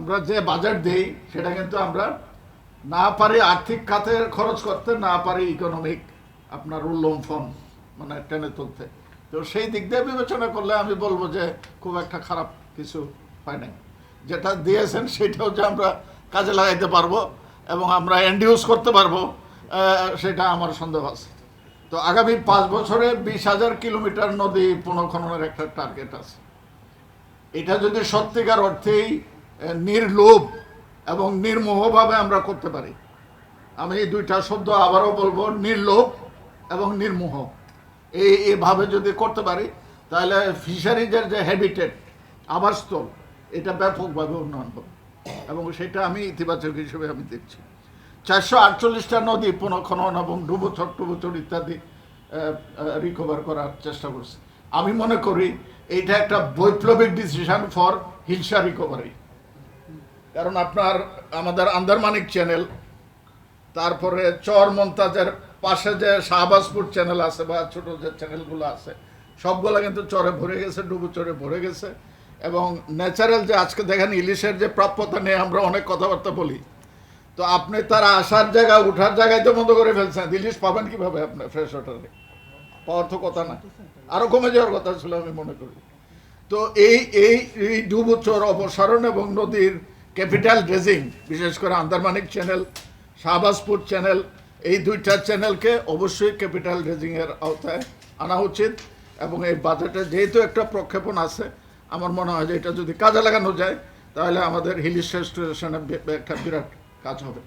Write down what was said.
আমরা যে বাজেট দেই সেটা কিন্তু আমরা না পারি আর্থিক খাতে খরচ করতে, না পারি ইকোনমিক আপনার উল্লম্ফন মানে টেনে তুলতে। তো সেই দিক দিয়ে বিবেচনা করলে আমি বলবো যে খুব একটা খারাপ কিছু হয় নাই। যেটা দিয়েছেন সেটাও যে আমরা কাজে লাগাইতে পারবো এবং আমরা এন্ডিউস করতে পারবো সেটা আমার সন্দেহ আছে। তো আগামী 5 বছরে 20,000 কিলোমিটার নদী পুনঃখননের একটা টার্গেট আছে। এটা যদি সত্যিকার অর্থেই নির্লোভ এবং নির্মোহভাবে আমরা করতে পারি, আমি এই দুইটা শব্দ আবারও বলবো, নির্লোভ এবং নির্মোহ, এইভাবে যদি করতে পারি তাহলে ফিশারিজের যে হ্যাবিটেট আবাসস্থল এটা ব্যাপকভাবে উন্নয়ন হবে এবং সেটা আমি ইতিবাচক হিসেবে আমি দেখছি। 448টা নদী পুনঃখনন এবং ডুবোচর ইত্যাদি রিকভার করার চেষ্টা করছে। আমি মনে করি এইটা একটা বৈপ্লবিক ডিসিশন ফর হিলসা রিকভারি। কারণ আপনার আমাদের আন্দারমানিক চ্যানেল, তারপরে চর মন্তাজের পাশে যে শাহবাজপুর চ্যানেল আছে বা ছোট যে চ্যানেলগুলো আছে সবগুলো কিন্তু চরে ভরে গেছে, ডুবোচরে ভরে গেছে। এবং ন্যাচারাল যে আজকে দেখেন ইলিশের যে প্রাপ্যতা নিয়ে আমরা অনেক কথাবার্তা বলি, তো আপনি তার আসার জায়গা উঠার জায়গায় তো বন্ধ করে ফেলছেন, ইলিশ পাবেন কিভাবে আপনার ফ্রেশ ওয়াটারে? পাওয়ার তো কথা না, আরো কমে যাওয়ার কথা ছিল আমি মনে করি। তো এই ডুবোচর অপসারণ এবং নদীর ক্যাপিটাল ড্রেজিং, বিশেষ করে আন্দারমানিক চ্যানেল, শাহবাজপুর চ্যানেল, এই দুইটা চ্যানেলকে অবশ্যই ক্যাপিটাল ড্রেজিংয়ের আওতায় আনা উচিত। এবং এই বাজেটে যেহেতু একটা প্রক্ষেপণ আছে, আমার মনে হয় যে এটা যদি কাজে লাগানো যায় তাহলে আমাদের হিল রেস্টোরেশনে একটা বিরাট কাজ হবে।